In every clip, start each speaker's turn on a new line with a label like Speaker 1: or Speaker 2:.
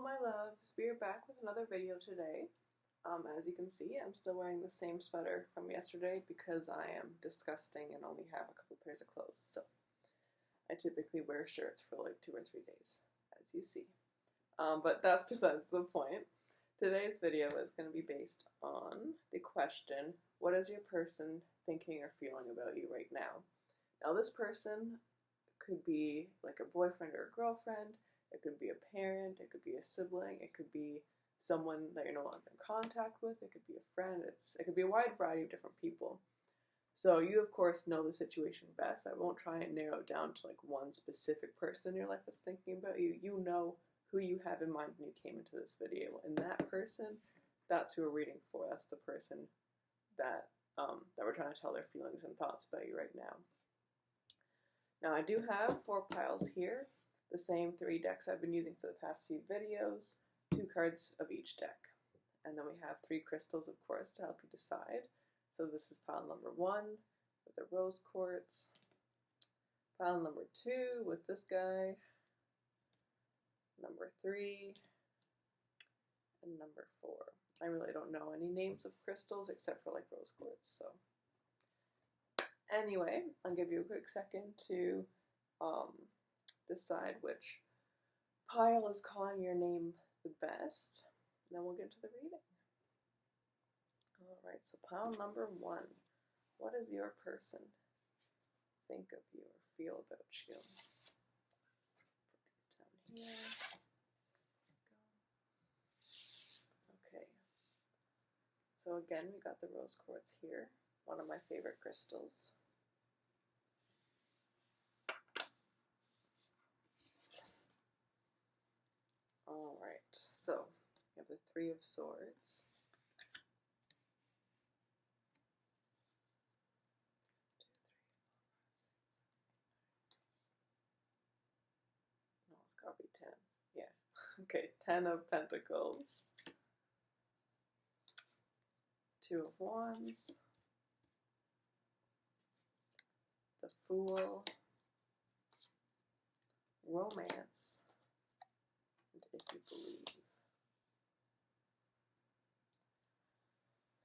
Speaker 1: Hello my loves, we are back with another video today. As you can see, I'm still wearing the same sweater from yesterday because I am disgusting and only have a couple pairs of clothes. So I typically wear shirts for like 2 or 3 days, as you see. But that's besides the point. Today's video is going to be based on the question, what is your person thinking or feeling about you right now? Now this person could be like a boyfriend or a girlfriend, it could be a parent, it could be a sibling, it could be someone that you're no longer in contact with, it could be a friend, it could be a wide variety of different people. So you of course know the situation best. I won't try and narrow it down to like one specific person in your life that's thinking about you. You know who you have in mind when you came into this video, and that person, that's who we're reading for. That's the person that we're trying to tell their feelings and thoughts about you right now. Now I do have 4 piles here, the same 3 decks I've been using for the past few videos, 2 cards of each deck. And then we have 3 crystals, of course, to help you decide. So this is pile number 1 with the rose quartz, pile number 2 with this guy, number 3, and number 4. I really don't know any names of crystals except for like rose quartz, so. Anyway, I'll give you a quick second to decide which pile is calling your name the best, and then we'll get into the reading. Alright, so pile number 1. What does your person think of you or feel about you? Put these down here. Okay. So again, we got the rose quartz here, one of my favorite crystals. Alright, so we have the 3 of swords. No, it's gotta be 10. Yeah. Okay, 10 of pentacles. 2 of wands. The fool. Romance. If you believe.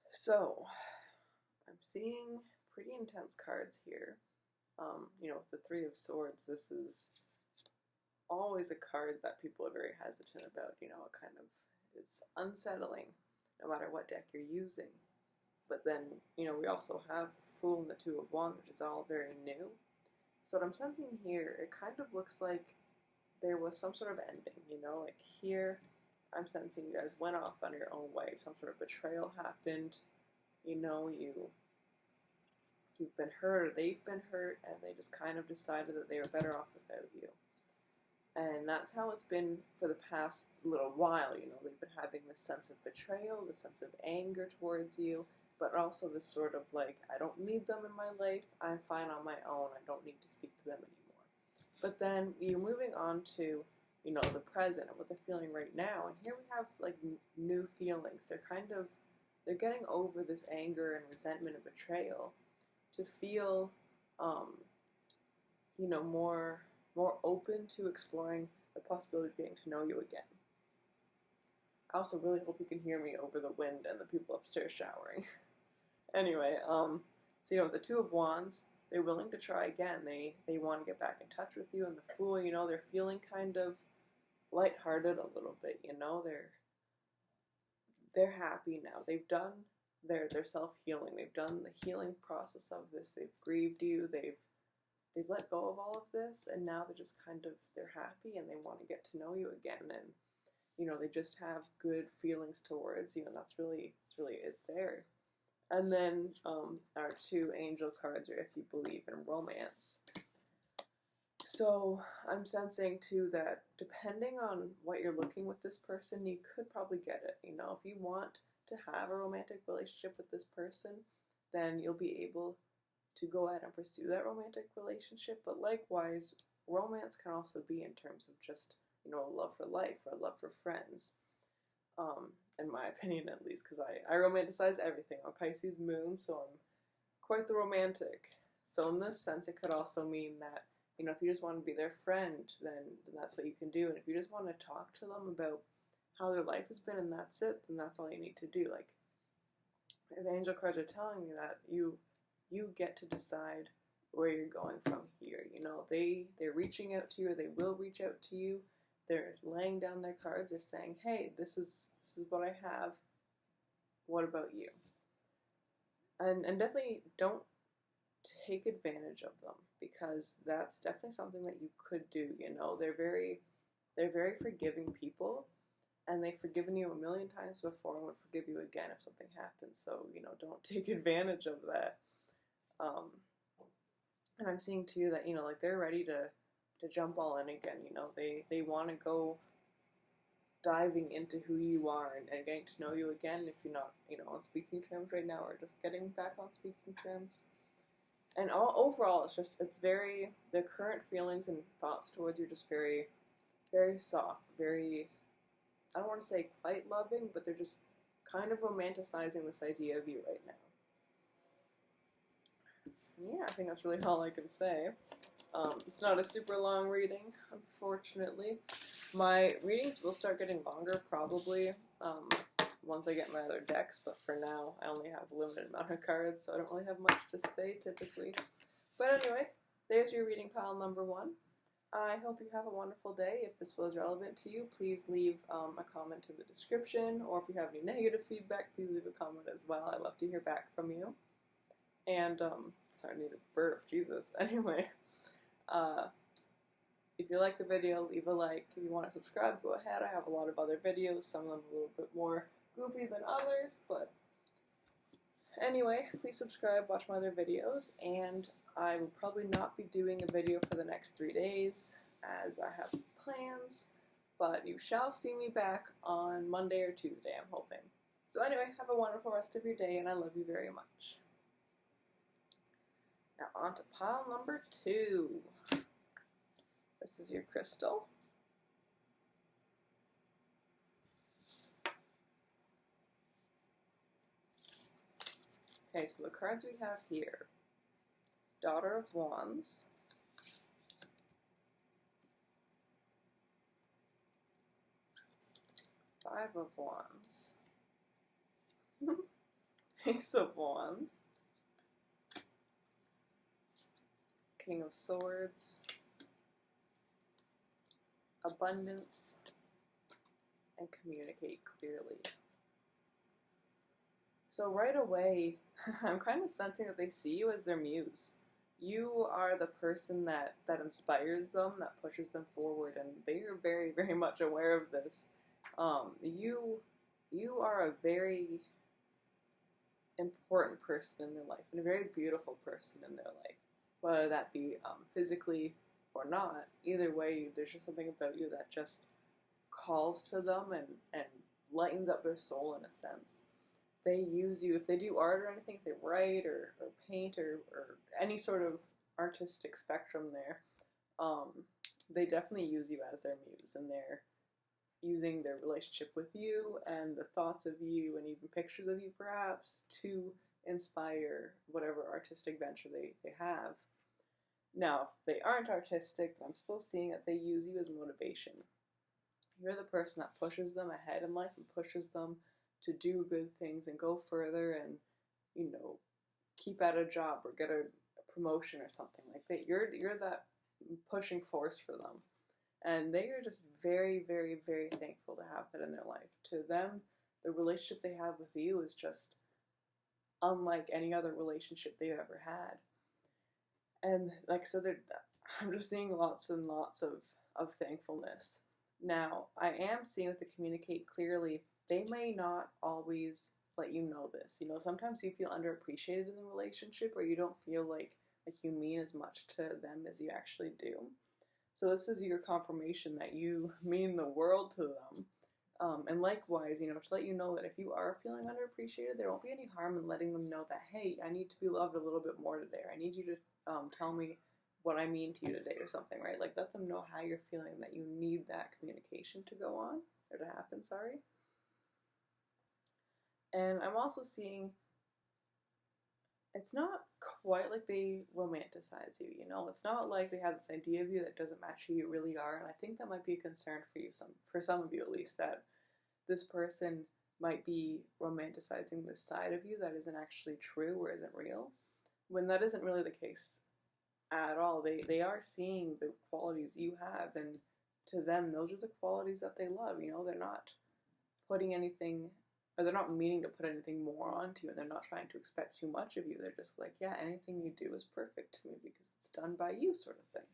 Speaker 1: So, I'm seeing pretty intense cards here. You know, with the 3 of swords, this is always a card that people are very hesitant about. You know, it kind of is unsettling no matter what deck you're using. But then, you know, we also have the Fool and the 2 of Wands, which is all very new. So what I'm sensing here, it kind of looks like there was some sort of ending, you know, like here I'm sensing you guys went off on your own way, some sort of betrayal happened, you know, you've been hurt or they've been hurt, and they just kind of decided that they were better off without you. And that's how it's been for the past little while, you know, they've been having this sense of betrayal, this sense of anger towards you, but also this sort of like, I don't need them in my life, I'm fine on my own, I don't need to speak to them anymore. But then you're moving on to, you know, the present and what they're feeling right now. And here we have like new feelings. They're getting over this anger and resentment and betrayal to feel, you know, more open to exploring the possibility of getting to know you again. I also really hope you can hear me over the wind and the people upstairs showering. Anyway, so you know, the 2 of Wands, they're willing to try again. They want to get back in touch with you. And the Fool, you know, they're feeling kind of lighthearted a little bit, you know. They're happy now. They've done their self-healing. They've done the healing process of this. They've grieved you. They've let go of all of this, and now they're just kind of, they're happy and they want to get to know you again. And you know, they just have good feelings towards you, and that's really it there. And then our 2 angel cards are if you believe in romance. So I'm sensing too that depending on what you're looking with this person, you could probably get it. You know, if you want to have a romantic relationship with this person, then you'll be able to go ahead and pursue that romantic relationship. But likewise, romance can also be in terms of just, you know, a love for life or a love for friends. In my opinion at least, because I romanticize everything. I'm Pisces moon, so I'm quite the romantic. So in this sense, it could also mean that, you know, if you just want to be their friend, then that's what you can do. And if you just want to talk to them about how their life has been and that's it, then that's all you need to do. Like, the angel cards are telling me that you get to decide where you're going from here. You know, they're reaching out to you, or they will reach out to you. They're laying down their cards. They're saying, hey, this is what I have. What about you? And definitely don't take advantage of them, because that's definitely something that you could do. You know, they're very forgiving people, and they've forgiven you a million times before and would forgive you again if something happens. So, you know, don't take advantage of that. And I'm seeing too that, you know, like, they're ready to jump all in again. You know, they want to go diving into who you are and getting to know you again if you're not, you know, on speaking terms right now, or just getting back on speaking terms. And overall, it's very, their current feelings and thoughts towards you are just very, very soft, very, I don't want to say quite loving, but they're just kind of romanticizing this idea of you right now. Yeah, I think that's really all I can say. It's not a super long reading, unfortunately. My readings will start getting longer, probably, once I get my other decks, but for now, I only have a limited amount of cards, so I don't really have much to say, typically. But anyway, there's your reading pile number 1. I hope you have a wonderful day. If this was relevant to you, please leave a comment in the description, or if you have any negative feedback, please leave a comment as well. I'd love to hear back from you. And, sorry, I need a burp, Jesus. Anyway, if you like the video, leave a like. If you want to subscribe, go ahead. I have a lot of other videos, some of them a little bit more goofy than others, but anyway, please subscribe, watch my other videos, and I will probably not be doing a video for the next 3 days, as I have plans, but you shall see me back on Monday or Tuesday, I'm hoping. So anyway, have a wonderful rest of your day, and I love you very much. Now on to pile number 2. This is your crystal. Okay, so the cards we have here: Daughter of Wands, Five of Wands, Ace of Wands, King of Swords, Abundance, and Communicate Clearly. So right away, I'm kind of sensing that they see you as their muse. You are the person that inspires them, that pushes them forward, and they are very, very much aware of this. You are a very important person in their life, and a very beautiful person in their life. Whether that be physically or not, either way, there's just something about you that just calls to them and lightens up their soul in a sense. They use you, if they do art or anything, if they write or paint or any sort of artistic spectrum there, they definitely use you as their muse, and they're using their relationship with you and the thoughts of you and even pictures of you perhaps to inspire whatever artistic venture they have. Now, if they aren't artistic, I'm still seeing that they use you as motivation. You're the person that pushes them ahead in life and pushes them to do good things and go further and, you know, keep at a job or get a promotion or something like that. You're that pushing force for them. And they are just very, very, very thankful to have that in their life. To them, the relationship they have with you is just unlike any other relationship they've ever had. And like I said, I'm just seeing lots and lots of thankfulness. Now, I am seeing that they communicate clearly. They may not always let you know this. You know, sometimes you feel underappreciated in the relationship, or you don't feel like you mean as much to them as you actually do. So this is your confirmation that you mean the world to them. And likewise, you know, to let you know that if you are feeling underappreciated, there won't be any harm in letting them know that, hey, I need to be loved a little bit more today, or I need you to tell me what I mean to you today or something, right? Like, let them know how you're feeling, that you need that communication to go on, or to happen, sorry. And I'm also seeing it's not quite like they romanticize you, you know? It's not like they have this idea of you that doesn't match who you really are, and I think that might be a concern for you, for some of you at least, that this person might be romanticizing this side of you that isn't actually true or isn't real, when that isn't really the case at all. They are seeing the qualities you have, and to them, those are the qualities that they love. You know, they're not putting anything, or they're not meaning to put anything more onto you, and they're not trying to expect too much of you. They're just like, yeah, anything you do is perfect to me because it's done by you, sort of thing.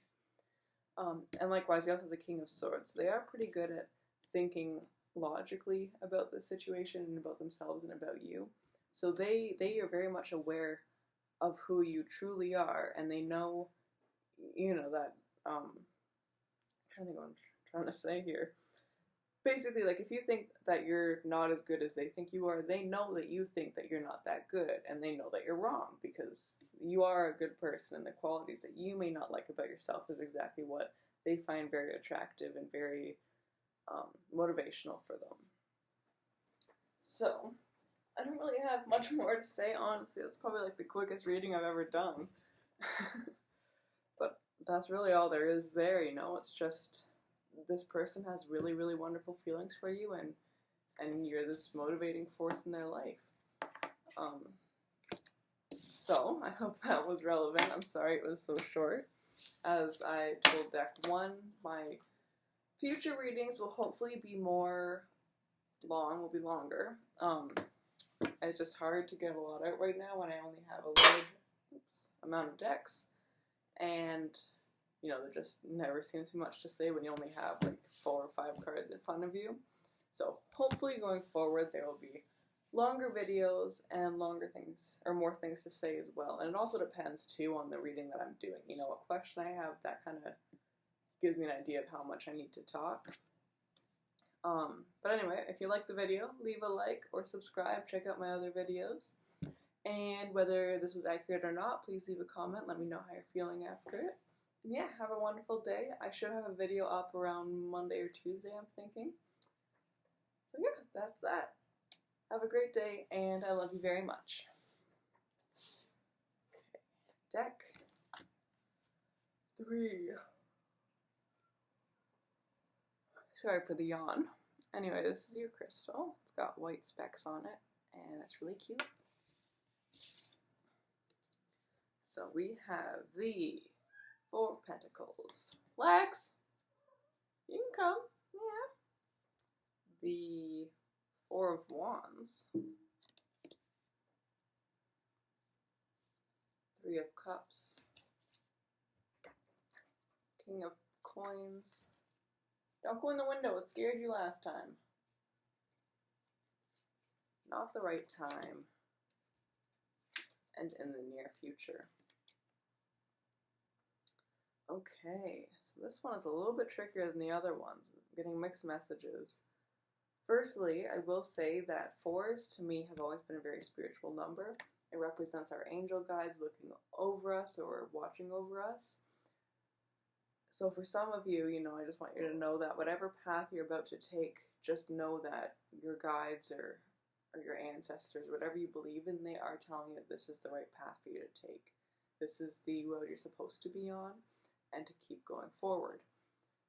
Speaker 1: And likewise, we also have the King of Swords. They are pretty good at thinking logically about the situation and about themselves and about you. So they are very much aware of who you truly are, and they know, you know, that, I'm trying to think what I'm trying to say here. Basically, like, if you think that you're not as good as they think you are, they know that you think that you're not that good, and they know that you're wrong, because you are a good person, and the qualities that you may not like about yourself is exactly what they find very attractive and very motivational for them. So, I don't really have much more to say, honestly. That's probably like the quickest reading I've ever done. But that's really all there is there, you know. It's just, this person has really, really wonderful feelings for you, and you're this motivating force in their life. So, I hope that was relevant. I'm sorry it was so short. As I told deck 1, my future readings will hopefully be more long, will be longer. It's just hard to get a lot out right now when I only have a limited amount of decks. And, you know, there just never seems to be much to say when you only have like 4 or 5 cards in front of you. So hopefully going forward there will be longer videos and longer things, or more things to say as well. And it also depends too on the reading that I'm doing. You know, what question I have, that kind of gives me an idea of how much I need to talk. But anyway, if you like the video, leave a like or subscribe, check out my other videos. And whether this was accurate or not, please leave a comment, let me know how you're feeling after it. And yeah, have a wonderful day. I should have a video up around Monday or Tuesday, I'm thinking. So yeah, that's that. Have a great day, and I love you very much. Okay, deck 3. Sorry for the yawn. Anyway, this is your crystal. It's got white specks on it, and it's really cute. So we have the 4 of Pentacles. Lex, you can come. Yeah. The 4 of Wands. 3 of Cups. King of Coins. Don't go in the window, it scared you last time. Not the right time. And in the near future. Okay, so this one is a little bit trickier than the other ones. I'm getting mixed messages. Firstly, I will say that 4s to me have always been a very spiritual number. It represents our angel guides looking over us or watching over us. So for some of you, you know, I just want you to know that whatever path you're about to take, just know that your guides or your ancestors, whatever you believe in, they are telling you that this is the right path for you to take. This is the road you're supposed to be on, and to keep going forward.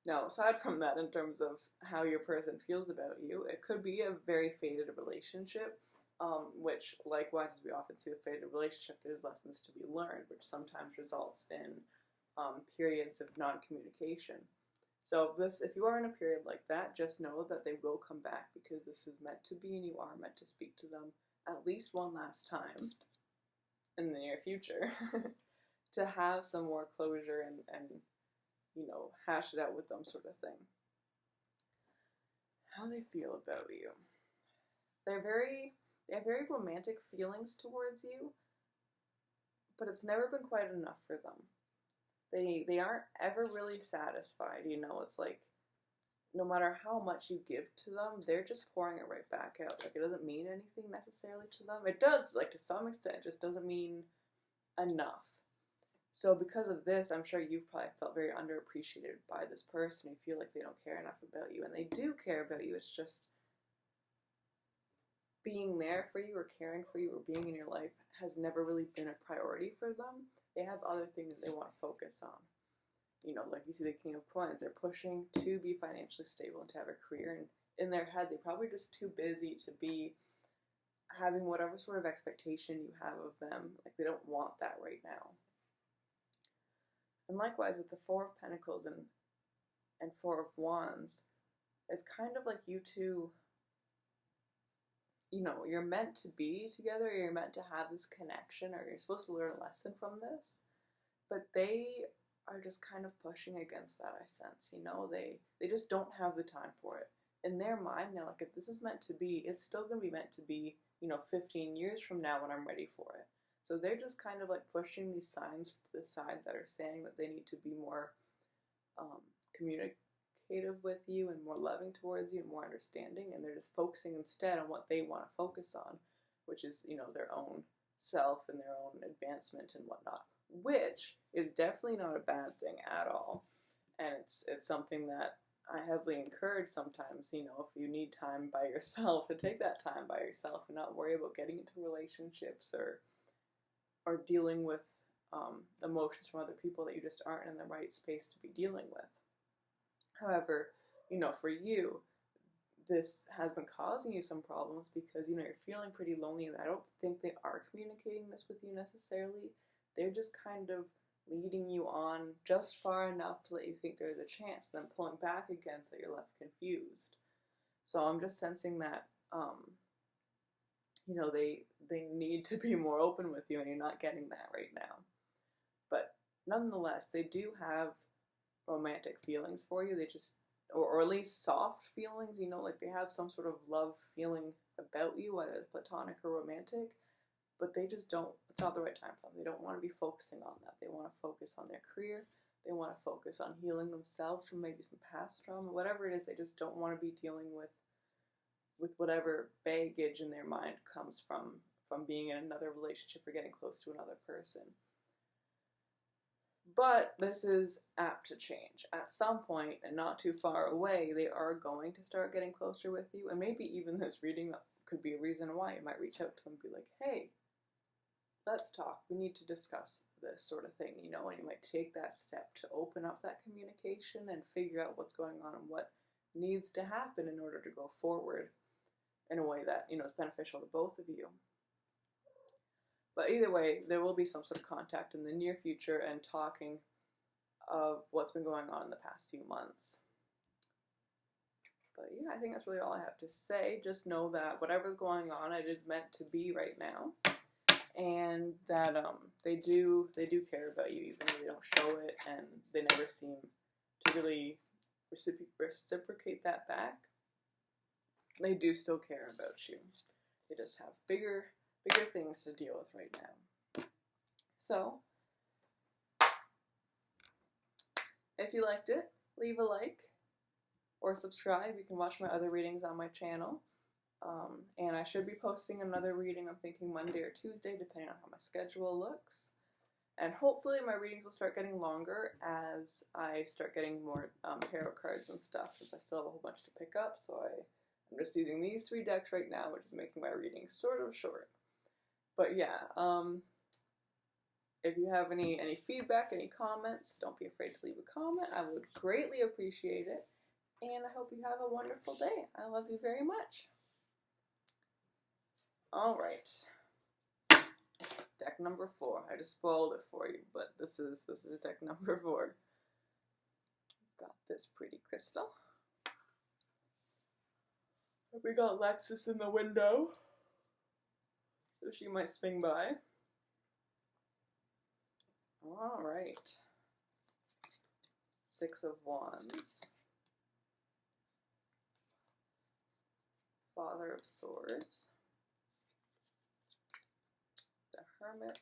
Speaker 1: Now, aside from that, in terms of how your person feels about you, it could be a very fated relationship, which likewise, as we often see with fated relationship, there's lessons to be learned, which sometimes results in periods of non-communication. So if you are in a period like that, just know that they will come back, because this is meant to be, and you are meant to speak to them at least one last time in the near future to have some more closure and you know, hash it out with them, sort of thing. How they feel about you. They have very romantic feelings towards you, but it's never been quite enough for them. They aren't ever really satisfied, you know. It's like, no matter how much you give to them, they're just pouring it right back out. Like, it doesn't mean anything necessarily to them. It does, like, to some extent, it just doesn't mean enough. So because of this, I'm sure you've probably felt very underappreciated by this person. You feel like they don't care enough about you, and they do care about you. It's just being there for you or caring for you or being in your life has never really been a priority for them. They have other things they want to focus on. like you see the King of Coins, they're pushing to be financially stable and to have a career, and in their head they're probably just too busy to be having whatever sort of expectation you have of them. Like, they don't want that right now. And likewise with the Four of Pentacles and Four of Wands, it's kind of like you two, you're meant to be together, you're meant to have this connection, or you're supposed to learn a lesson from this, but they are just kind of pushing against that, I sense. They just don't have the time for it. In their mind, they're like, if this is meant to be, it's still going to be meant to be, 15 years from now when I'm ready for it. So they're just kind of like pushing these signs to the side that are saying that they need to be more communicative with you and more loving towards you and more understanding, and they're just focusing instead on what they want to focus on, which is, their own self and their own advancement and whatnot, which is definitely not a bad thing at all. And it's something that I heavily encourage sometimes, if you need time by yourself, to take that time by yourself and not worry about getting into relationships or dealing with emotions from other people that you just aren't in the right space to be dealing with. However, for you, this has been causing you some problems because, you're feeling pretty lonely, and I don't think they are communicating this with you necessarily. They're just kind of leading you on just far enough to let you think there's a chance, then pulling back again so you're left confused. So I'm just sensing that, they need to be more open with you, and you're not getting that right now. But nonetheless, they do have romantic feelings for you. They just, or at least soft feelings, like they have some sort of love feeling about you, whether it's platonic or romantic, but they just don't, it's not the right time for them. They don't want to be focusing on that. They want to focus on their career. They want to focus on healing themselves from maybe some past trauma, whatever it is. They just don't want to be dealing with whatever baggage in their mind comes from being in another relationship or getting close to another person. But this is apt to change. At some point, and not too far away, they are going to start getting closer with you, and maybe even this reading could be a reason why. You might reach out to them and be like, hey, let's talk. We need to discuss this sort of thing, and you might take that step to open up that communication and figure out what's going on and what needs to happen in order to go forward in a way that, is beneficial to both of you. But either way, there will be some sort of contact in the near future and talking of what's been going on in the past few months. But yeah, I think that's really all I have to say. Just know that whatever's going on, it is meant to be right now. And that they do care about you, even though they don't show it, and they never seem to really reciprocate that back. They do still care about you. They just have bigger things to deal with right now. So, if you liked it, leave a like or subscribe. You can watch my other readings on my channel. And I should be posting another reading, I'm thinking Monday or Tuesday, depending on how my schedule looks. And hopefully my readings will start getting longer as I start getting more tarot cards and stuff, since I still have a whole bunch to pick up. So I'm just using these 3 decks right now, which is making my readings sort of short. But yeah, if you have any feedback, any comments, don't be afraid to leave a comment. I would greatly appreciate it. And I hope you have a wonderful day. I love you very much. Alright. Deck number 4. I just spoiled it for you, but this is deck number 4. Got this pretty crystal. We got Lexus in the window, so she might swing by. Alright. 6 of Wands. Father of Swords. The Hermit.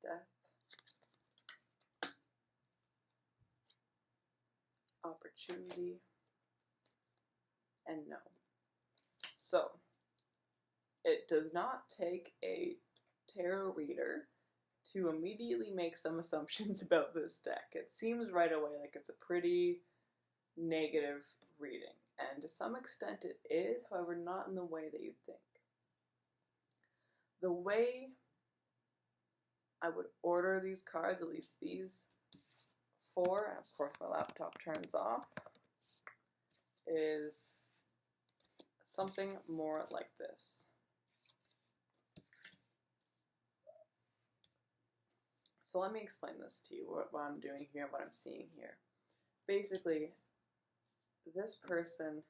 Speaker 1: Death. Opportunity. And no. So, it does not take a tarot reader to immediately make some assumptions about this deck. It seems right away like it's a pretty negative reading, and to some extent it is, however not in the way that you'd think. The way I would order these cards, at least these four, and of course my laptop turns off, is something more like this. So let me explain this to you, what I'm doing here, what I'm seeing here. Basically, this person,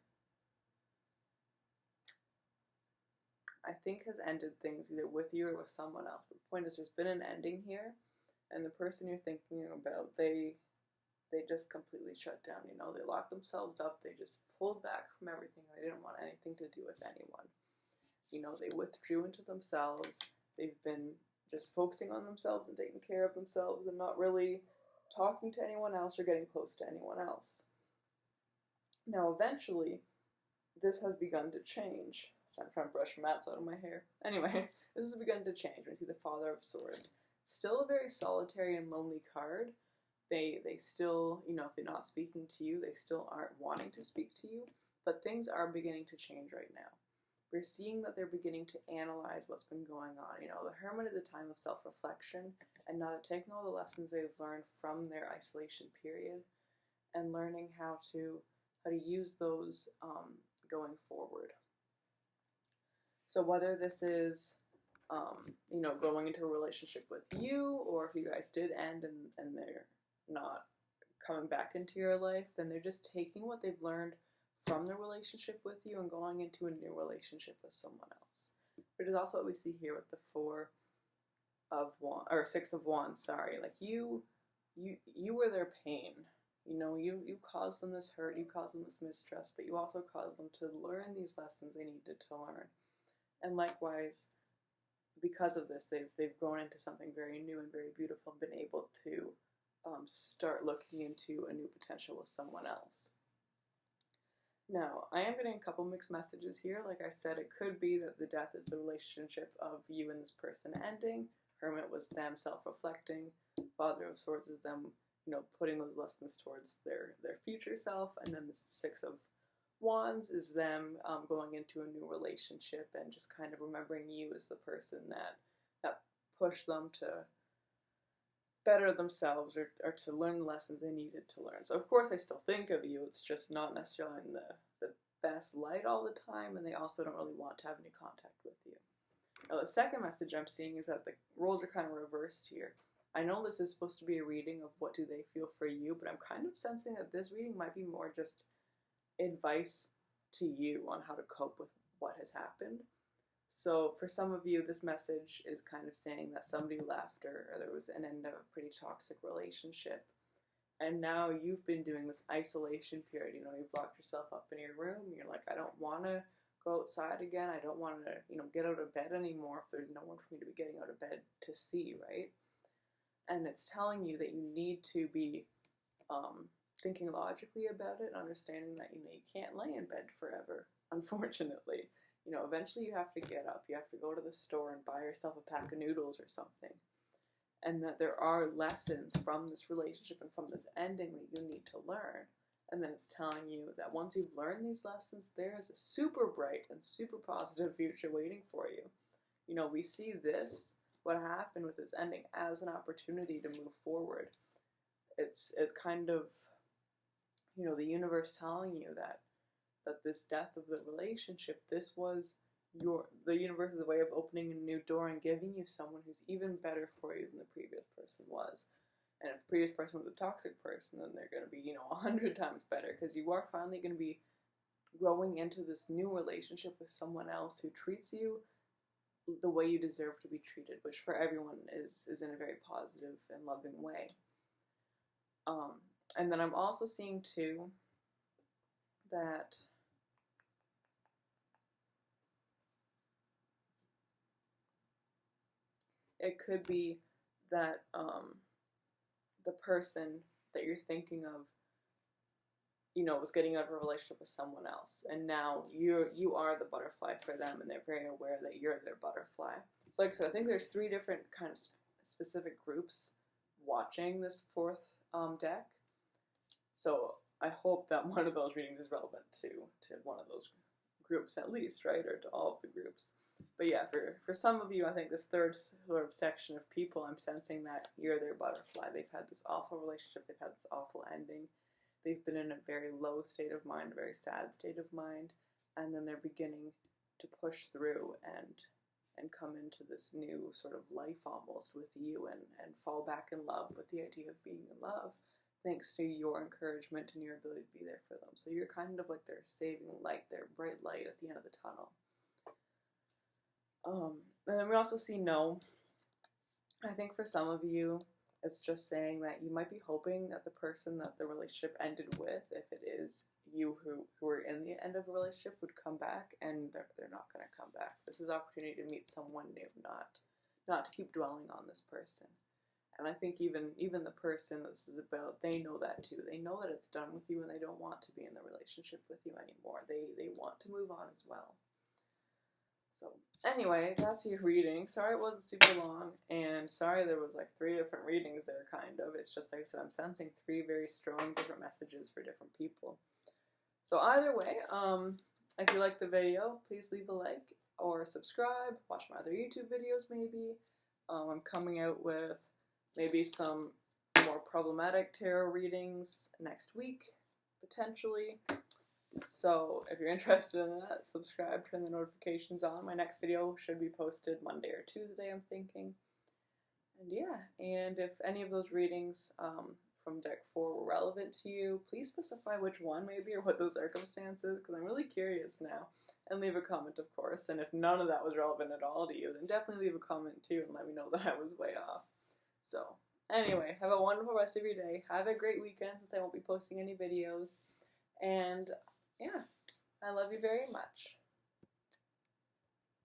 Speaker 1: I think, has ended things either with you or with someone else. But the point is, there's been an ending here, and the person you're thinking about, they just completely shut down. You know, they locked themselves up. They just pulled back from everything. They didn't want anything to do with anyone. You know, they withdrew into themselves. They've been just focusing on themselves and taking care of themselves and not really talking to anyone else or getting close to anyone else. Now, eventually, this has begun to change. So I'm trying to brush mats out of my hair. Anyway, this has begun to change. We see the Father of Swords. Still a very solitary and lonely card. They still, you know, if they're not speaking to you, they still aren't wanting to speak to you. But things are beginning to change right now. We're seeing that they're beginning to analyze what's been going on. You know, the Hermit is a time of self-reflection, and now they're taking all the lessons they've learned from their isolation period and learning how to use those going forward. So whether this is, you know, going into a relationship with you, or if you guys did end and they're not coming back into your life, then they're just taking what they've learned from the relationship with you and going into a new relationship with someone else. Which is also what we see here with the Six of Wands, sorry. Like you were their pain. You know, you caused them this hurt, you caused them this mistrust, but you also caused them to learn these lessons they needed to learn. And likewise, because of this, they've grown into something very new and very beautiful, and been able to start looking into a new potential with someone else. Now, I am getting a couple mixed messages here. Like I said, it could be that the Death is the relationship of you and this person ending. Hermit was them self-reflecting. Father of Swords is them, you know, putting those lessons towards their future self. And then the Six of Wands is them going into a new relationship and just kind of remembering you as the person that pushed them to better themselves or to learn the lessons they needed to learn. So of course they still think of you, it's just not necessarily in the best light all the time, and they also don't really want to have any contact with you. Now the second message I'm seeing is that the roles are kind of reversed here. I know this is supposed to be a reading of what do they feel for you, but I'm kind of sensing that this reading might be more just advice to you on how to cope with what has happened. So for some of you, this message is kind of saying that somebody left or there was an end of a pretty toxic relationship. And now you've been doing this isolation period. You know, you've locked yourself up in your room. You're like, I don't want to go outside again. I don't want to, you know, get out of bed anymore if there's no one for me to be getting out of bed to see, right? And it's telling you that you need to be thinking logically about it, understanding that, you know, you can't lay in bed forever, unfortunately. You know, eventually you have to get up, you have to go to the store and buy yourself a pack of noodles or something. And that there are lessons from this relationship and from this ending that you need to learn. And then it's telling you that once you've learned these lessons, there is a super bright and super positive future waiting for you. You know, we see this, what happened with this ending, as an opportunity to move forward. It's kind of, you know, the universe telling you that this death of the relationship, this was the universe's way of opening a new door and giving you someone who's even better for you than the previous person was. And if the previous person was a toxic person, then they're going to be, you know, 100 times better, because you are finally going to be growing into this new relationship with someone else who treats you the way you deserve to be treated, which for everyone is in a very positive and loving way. And then I'm also seeing too that it could be that the person that you're thinking of, you know, was getting out of a relationship with someone else, and now you are the butterfly for them, and they're very aware that you're their butterfly. So like I said, I think there's three different kind of specific groups watching this fourth deck. So I hope that one of those readings is relevant to one of those groups at least, right? Or to all of the groups. But yeah, for some of you, I think this third sort of section of people, I'm sensing that you're their butterfly. They've had this awful relationship. They've had this awful ending. They've been in a very low state of mind, a very sad state of mind. And then they're beginning to push through and come into this new sort of life almost with you and fall back in love with the idea of being in love, thanks to your encouragement and your ability to be there for them. So you're kind of like their saving light, their bright light at the end of the tunnel. And then we also see no. I think for some of you, it's just saying that you might be hoping that the person that the relationship ended with, if it is you who are in the end of a relationship, would come back, and they're not going to come back. This is an opportunity to meet someone new, not to keep dwelling on this person. And I think even the person that this is about, they know that too. They know that it's done with you, and they don't want to be in the relationship with you anymore. They want to move on as well. So anyway, that's your reading. Sorry it wasn't super long, and sorry there was like 3 different readings there, kind of. It's just like I said, I'm sensing 3 very strong different messages for different people. So either way, if you like the video, please leave a like or subscribe. Watch my other YouTube videos maybe. I'm coming out with maybe some more problematic tarot readings next week, potentially. So if you're interested in that, subscribe, turn the notifications on. My next video should be posted Monday or Tuesday, I'm thinking. And yeah, and if any of those readings from deck 4 were relevant to you, please specify which one maybe or what the circumstances, because I'm really curious now. And leave a comment, of course. And if none of that was relevant at all to you, then definitely leave a comment too and let me know that I was way off. So anyway, have a wonderful rest of your day. Have a great weekend since I won't be posting any videos. And yeah, I love you very much.